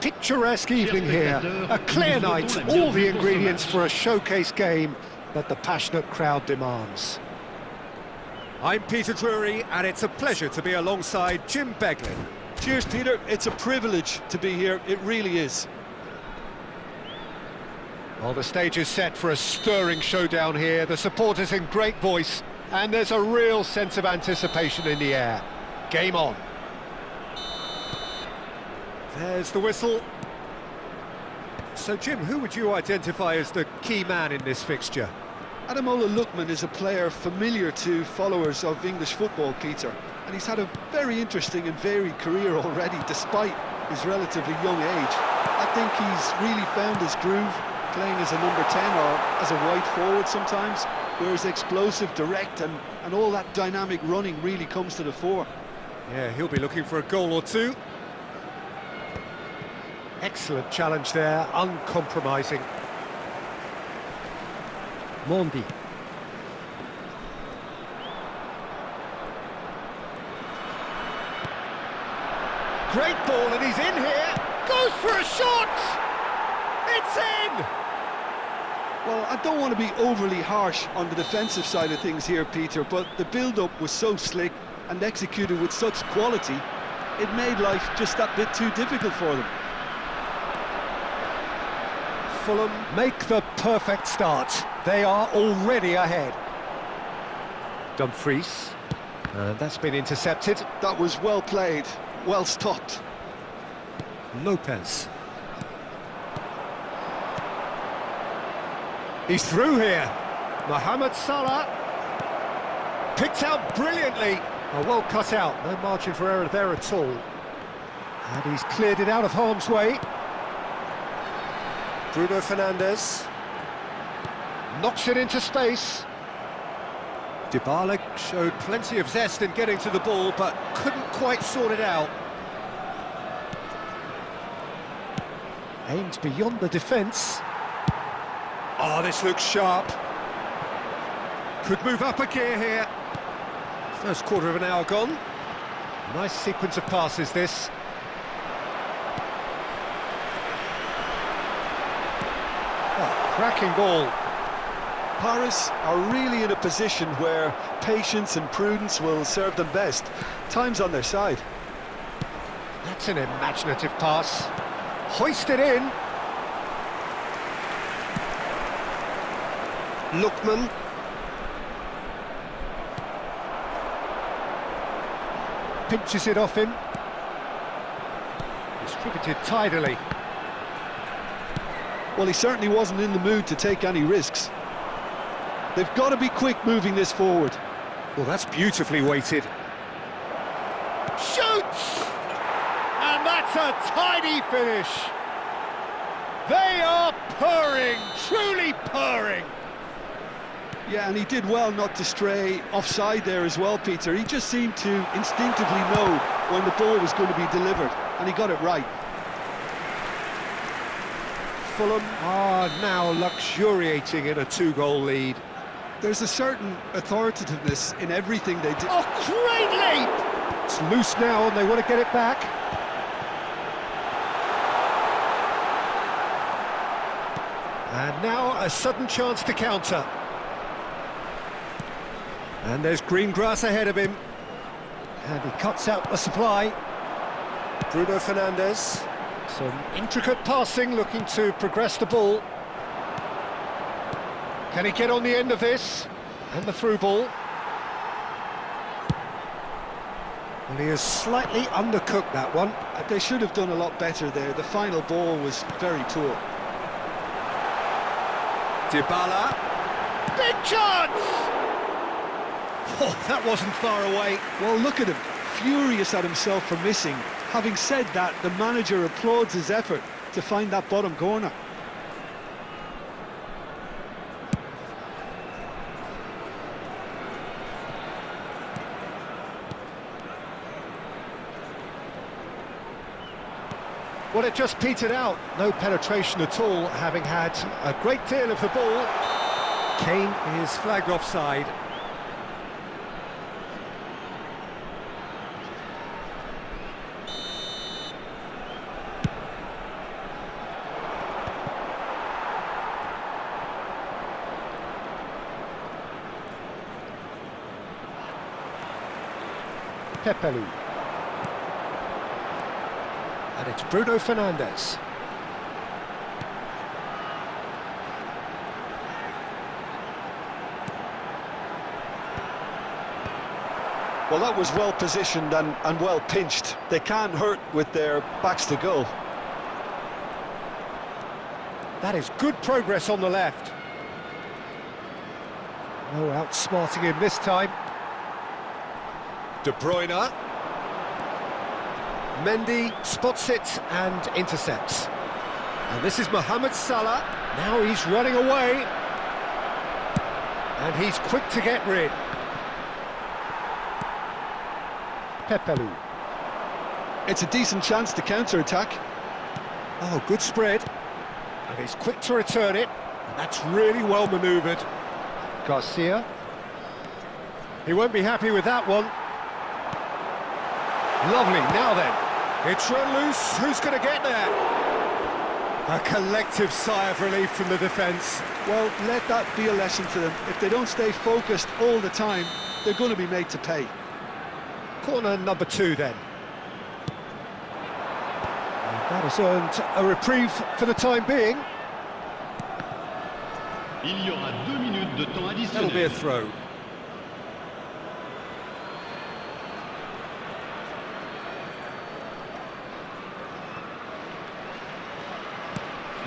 picturesque evening here, a clear night, all the ingredients for a showcase game that the passionate crowd demands. I'm Peter Drury, and it's a pleasure to be alongside Jim Beglin. Cheers, Peter. It's a privilege to be here, it really is. Well, the stage is set for a stirring showdown here, the supporters in great voice, and there's a real sense of anticipation in the air. Game on. There's the whistle. So, Jim, who would you identify as the key man in this fixture? Ademola Lookman is a player familiar to followers of English football, Peter, and he's had a very interesting and varied career already, despite his relatively young age. I think he's really found his groove, playing as a number 10 or as a wide forward sometimes, where he's explosive, direct, and all that dynamic running really comes to the fore. Yeah, he'll be looking for a goal or two. Excellent challenge there, uncompromising. Mondi. Great ball, and he's in here. Goes for a shot. It's in. Well, I don't want to be overly harsh on the defensive side of things here, Peter, but the build-up was so slick and executed with such quality, it made life just that bit too difficult for them. Fulham make the perfect start. They are already ahead. Dumfries. That's been intercepted. That was well played, well stopped. Lopez. He's through here. Mohamed Salah. Picked out brilliantly. Oh, well cut out. No margin for error there at all. And he's cleared it out of harm's way. Bruno Fernandes knocks it into space. Dybala showed plenty of zest in getting to the ball, but couldn't quite sort it out. Aimed beyond the defence. Oh, this looks sharp. Could move up a gear here. First quarter of an hour gone. Nice sequence of passes, this. Cracking ball. Paris are really in a position where patience and prudence will serve them best. Time's on their side. That's an imaginative pass. Hoisted in. Lookman. Pinches it off him. Distributed tidily. Well, he certainly wasn't in the mood to take any risks. They've got to be quick moving this forward. Well, that's beautifully weighted. Shoots! And that's a tidy finish. They are purring, truly purring. Yeah, and he did well not to stray offside there as well, Peter. He just seemed to instinctively know when the ball was going to be delivered, and he got it right. Fulham are now luxuriating in a two-goal lead. There's a certain authoritativeness in everything they do. Oh, great leap! It's loose now and they want to get it back. And now a sudden chance to counter. And there's green grass ahead of him. And he cuts out the supply. Bruno Fernandes. Some intricate passing, looking to progress the ball. Can he get on the end of this? And the through ball. Well, he has slightly undercooked that one. They should have done a lot better there. The final ball was very poor. Dybala. Big chance! Oh, that wasn't far away. Well, look at him, furious at himself for missing. Having said that, the manager applauds his effort to find that bottom corner. Well, it just petered out. No penetration at all, having had a great deal of the ball. Kane is flagged offside. Pepelu. And it's Bruno Fernandes. Well, that was well positioned and well pinched. They can't hurt with their backs to goal. That is good progress on the left. No outsmarting him this time. De Bruyne. Mendy spots it and intercepts. And this is Mohamed Salah. Now he's running away. And he's quick to get rid. Pepelu. It's a decent chance to counter-attack. Oh, good spread. And he's quick to return it. And that's really well manoeuvred. Garcia. He won't be happy with that one. Lovely, now then. It's run loose, who's going to get there? A collective sigh of relief from the defence. Well, let that be a lesson to them. If they don't stay focused all the time, they're going to be made to pay. Corner number 2 then. And that has earned a reprieve for the time being. Il y aura 2 minutes de temps additionnel. That'll be a throw.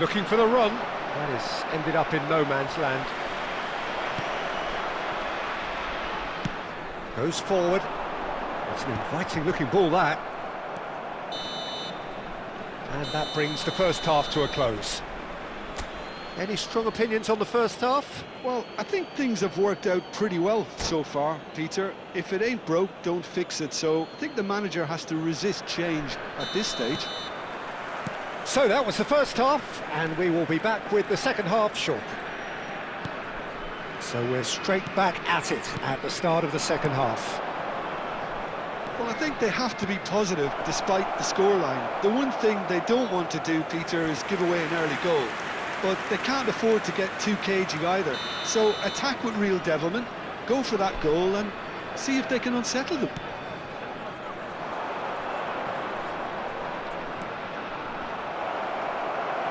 Looking for the run. That has ended up in no man's land. Goes forward. It's an inviting looking ball, that. And that brings the first half to a close. Any strong opinions on the first half? Well, I think things have worked out pretty well so far, Peter. If it ain't broke, don't fix it. So I think the manager has to resist change at this stage. So that was the first half, and we will be back with the second half shortly. So we're straight back at it at the start of the second half. Well, I think they have to be positive despite the scoreline. The one thing they don't want to do, Peter, is give away an early goal. But they can't afford to get too cagey either. So attack with real devilment, go for that goal and see if they can unsettle them.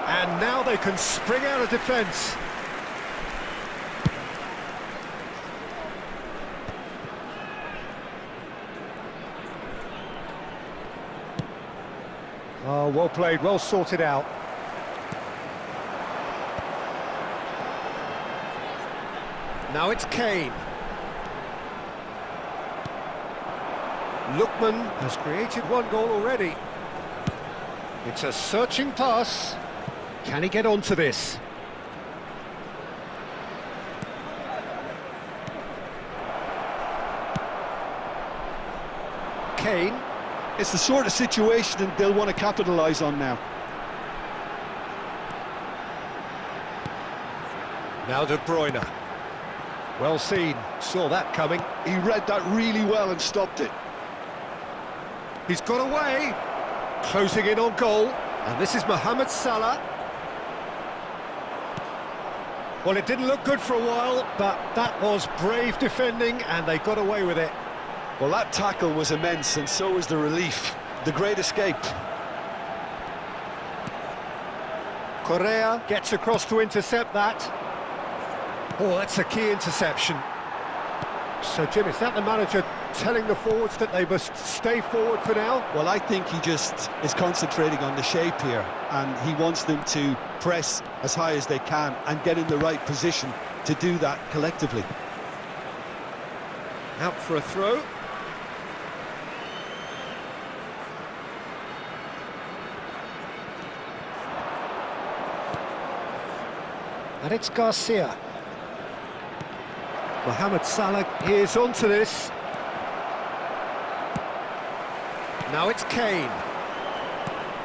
And now they can spring out of defence. Oh, well played, well sorted out. Now it's Kane. Lookman has created one goal already. It's a searching pass. Can he get onto this? Kane. It's the sort of situation they'll want to capitalise on now. Now De Bruyne. Well seen, saw that coming. He read that really well and stopped it. He's got away. Closing in on goal. And this is Mohamed Salah. Well, it didn't look good for a while, but that was brave defending, and they got away with it. Well, that tackle was immense, and so was the relief. The great escape. Correa gets across to intercept that. Oh, that's a key interception. So, Jim, is that the manager telling the forwards that they must stay forward for now? Well, I think he just is concentrating on the shape here, and he wants them to press as high as they can and get in the right position to do that collectively. Out for a throw. And it's Garcia. Mohamed Salah is onto this. Now it's Kane.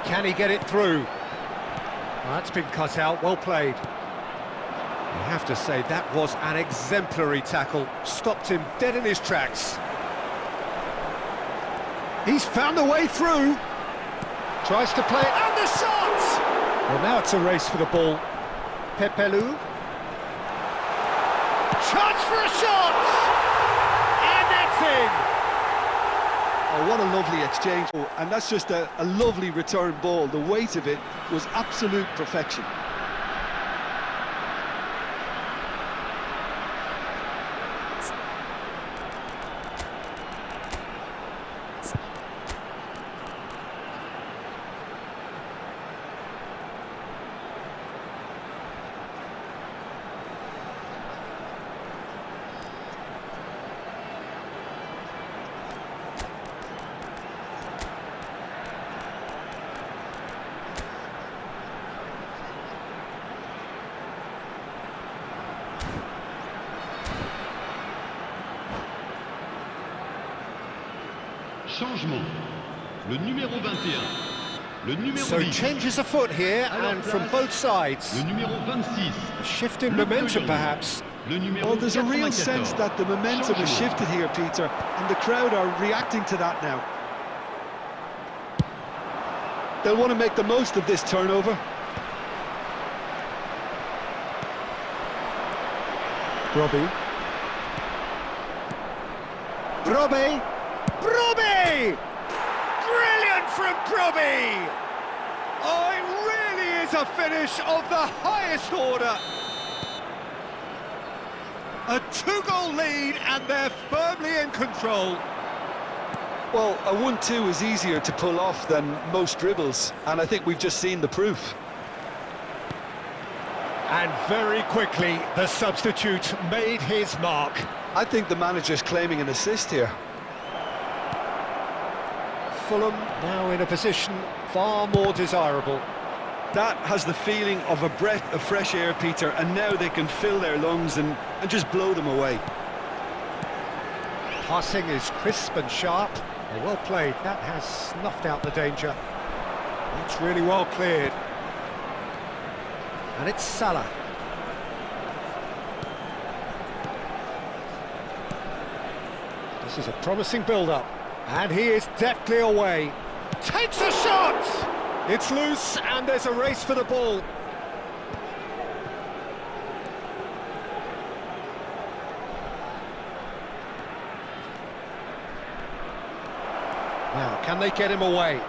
Can he get it through? Well, that's been cut out, well played. You have to say that was an exemplary tackle. Stopped him dead in his tracks. He's found a way through. Tries to play it, and the shot! Well, now it's a race for the ball. Pepelu. Chance for a shot! And that's in! Oh, what a lovely exchange. Oh, and that's just a lovely return ball. The weight of it was absolute perfection. Changement. Le numéro 21. Le numéro So 10. changes afoot here, and from both sides. Le numéro 26. A shift in momentum, perhaps. Le numéro Well, there's a real 94. sense that the momentum has shifted here, Peter, and the crowd are reacting to that now. They'll want to make the most of this turnover. Robbie. Robbie! Robbie! Brilliant from Robbie! Oh, it really is a finish of the highest order. A two-goal lead, and they're firmly in control. Well, a 1-2 is easier to pull off than most dribbles, and I think we've just seen the proof. And very quickly, the substitute made his mark. I think the manager's claiming an assist here. Fulham now in a position far more desirable. That has the feeling of a breath of fresh air, Peter, and now they can fill their lungs and just blow them away. Passing is crisp and sharp. Well played. That has snuffed out the danger. It's really well cleared. And it's Salah. This is a promising build-up. And he is deftly away. Takes a shot! It's loose, and there's a race for the ball. Now, can they get him away?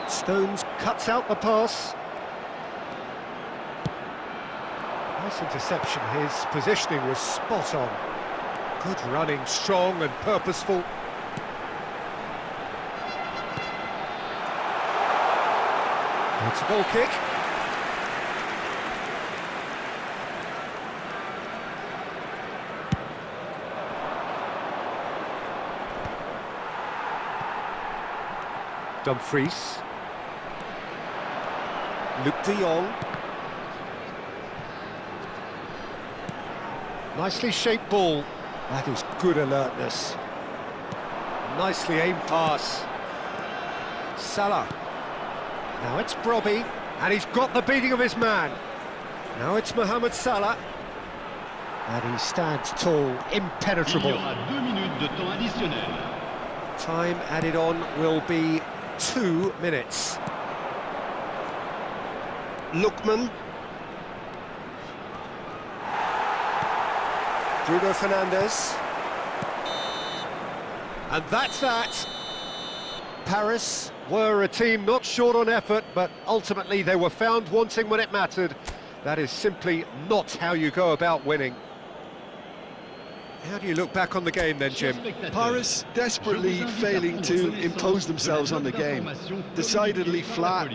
Stones cuts out the pass. Nice interception. His positioning was spot on. Good running, strong and purposeful. It's a goal kick. Dumfries. Luke de Jong. Nicely shaped ball. That is good alertness. Nicely aimed pass. Salah. Now it's Brobbey, and he's got the beating of his man. Now it's Mohamed Salah. And he stands tall, impenetrable. Il y aura 2 minutes de temps additionnel. Time added on will be 2 minutes. Lookman. Bruno Fernandes. And that's that. Paris were a team not short on effort, but ultimately they were found wanting when it mattered. That is simply not how you go about winning. How do you look back on the game then, Jim? Paris desperately failing to impose themselves on the game. Decidedly flat,